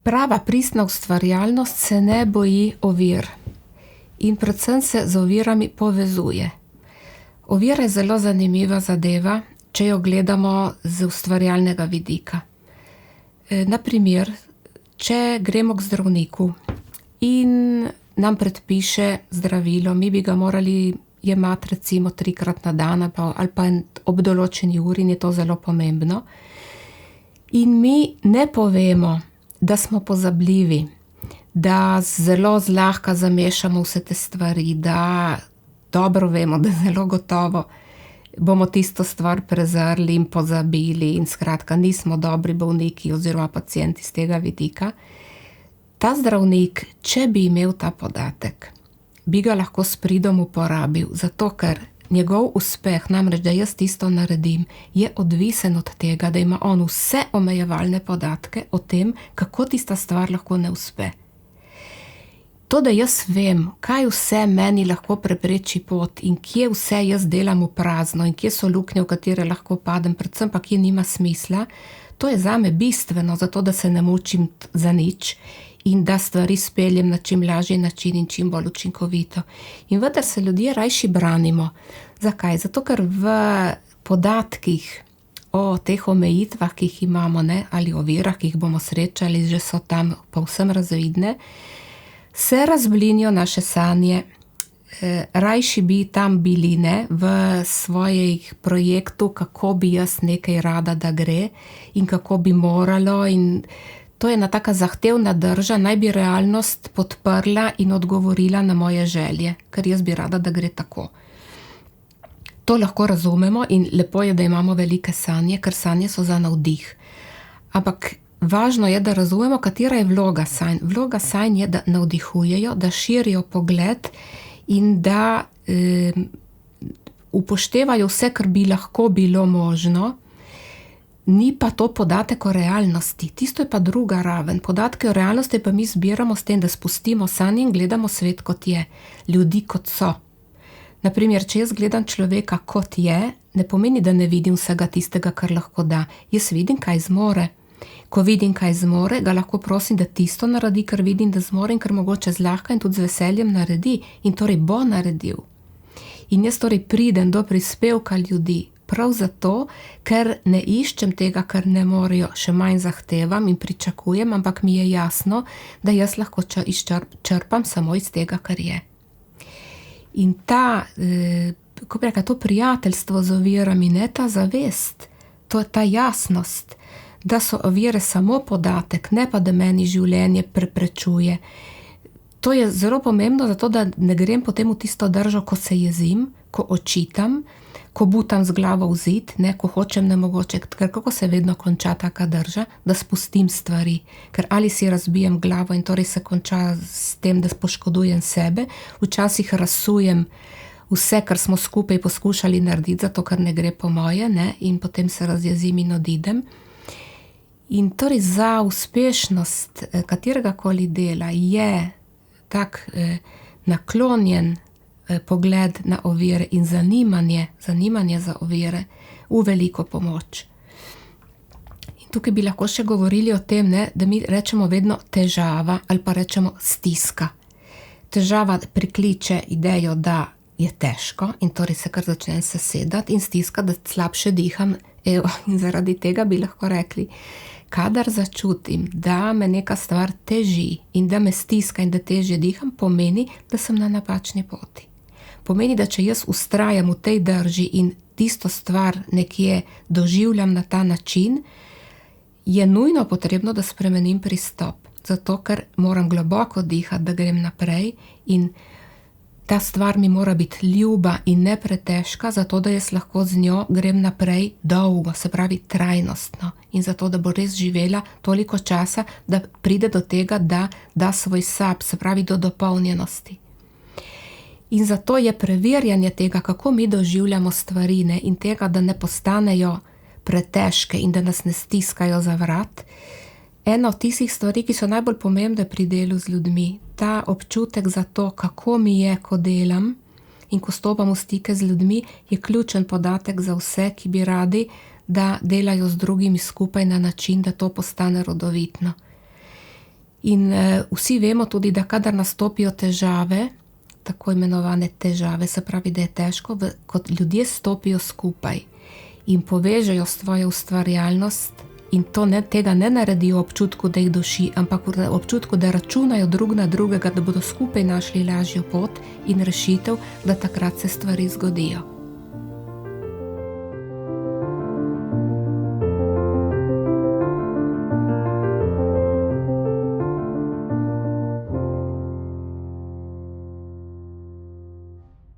Prava pristna ustvarjalnost se ne boji ovir in predvsem se z ovirami povezuje. Ovira je zelo zanimiva zadeva, če jo gledamo z ustvarjalnega vidika. Na primer, če gremo k zdravniku in nam predpiše zdravilo, mi bi ga morali jemati recimo 3-krat na dan ali pa ob določeni uri, in je to zelo pomembno. In mi ne povemo, da smo pozabljivi, da zelo zlahka zamešamo vse te stvari, da dobro vemo, da zelo gotovo bomo tisto stvar prezrli in pozabili in skratka nismo dobri bolniki oziroma pacienti z tega vidika. Ta zdravnik, če bi imel ta podatek, bi ga lahko s pridom uporabil, zato ker njegov uspeh, namreč da jaz tisto naredim, je odvisen od tega, da ima on vse omejevalne podatke o tem, kako tista stvar lahko ne uspe. To, da jaz vem, kaj vse meni lahko prepreči pot in kje vse jaz delam v prazno in kje so luknje, v katere lahko padem, predvsem pa kje nima smisla, to je zame bistveno, zato da se ne mučim za nič in da stvari speljem na čim lažji način in čim bolj učinkovito. In vendar se ljudje rajši branimo. Zakaj? Zato, ker v podatkih o teh omejitvah, ki jih imamo, ali ovirah, ki jih bomo srečali, že so tam povsem razvidne, se razblinijo naše sanje, rajši bi tam bili, v svojih projektu, kako bi jaz nekaj rada, da gre in kako bi moralo, in to je ena taka zahtevna drža, naj bi realnost podprla in odgovorila na moje želje, ker jaz bi rada, da gre tako. To lahko razumemo in lepo je, da imamo velike sanje, ker sanje so za navdih. Ampak važno je, da razumemo, katera je vloga sanj. Vloga sanj je, da navdihujejo, da širijo pogled in da upoštevajo vse, kar bi lahko bilo možno. Ni pa to podatek o realnosti. Tisto je pa druga raven. Podatke o realnosti pa mi zbiramo s tem, da spustimo sanje in gledamo svet, kot je. Ljudi, kot so. Naprimer, če jaz gledam človeka, kot je, ne pomeni, da ne vidim vsega tistega, kar lahko da. Jaz vidim, kaj zmore. Ko vidim, kaj zmore, ga lahko prosim, da tisto naredi, kar vidim, da zmore in kar mogoče zlahka in tudi z veseljem naredi. In torej bo naredil. In jaz torej pridem do prispevka ljudi. Prav zato, ker ne iščem tega, kar ne morejo, še manj zahtevam in pričakujem, ampak mi je jasno, da jaz lahko črpam samo iz tega, kar je. In to prijateljstvo z ovirami, ne ta zavest, to je ta jasnost, da so ovire samo podatek, ne pa da meni življenje preprečuje. To je zelo pomembno, zato da ne grem potem v tisto držo, ko se jezim, ko očitam, ko butam z glavo v zid, ko hočem nemogoče, ker kako se vedno konča taka drža, da spustim stvari. Ker ali si razbijem glavo in torej se konča s tem, da poškodujem sebe, včasih razsujem vse, kar smo skupaj poskušali narediti, zato ker ne gre po moje, in potem se razjezim in odidem. In torej za uspešnost kateregakoli dela je tak naklonjen pogled na ovire in zanimanje za ovire v veliko pomoč. In tukaj bi lahko še govorili o tem, da mi rečemo vedno težava ali pa rečemo stiska. Težava prikliče idejo, da je težko in torej se kar začnem sesedati in stiska, da slabše diham. In zaradi tega bi lahko rekli, kadar začutim, da me neka stvar teži in da me stiska in da težje diham, pomeni, da sem na napačni poti. Pomeni, da če jaz vztrajam v tej drži in tisto stvar nekje doživljam na ta način, je nujno potrebno, da spremenim pristop. Zato, ker moram globoko dihati, da grem naprej in ta stvar mi mora biti ljuba in ne pretežka, zato da jaz lahko z njo grem naprej dolgo, se pravi trajnostno. In zato, da bo res živela toliko časa, da pride do tega, da da svoj sap, se pravi do dopolnjenosti. In zato je preverjanje tega, kako mi doživljamo stvari in tega, da ne postanejo pretežke in da nas ne stiskajo za vrat, ena od tistih stvari, ki so najbolj pomembne pri delu z ljudmi. Ta občutek za to, kako mi je, ko delam in ko stopam v stike z ljudmi, je ključen podatek za vse, ki bi radi, da delajo z drugimi skupaj na način, da to postane rodovitno. In vsi vemo tudi, da kadar nastopijo težave, tako imenovane težave, se pravi, da je težko, kot ljudje stopijo skupaj in povežejo svojo ustvarjalnost in tega ne naredijo občutku, da jih duši, ampak občutku, da računajo drug na drugega, da bodo skupaj našli lažjo pot in rešitev, da takrat se stvari zgodijo.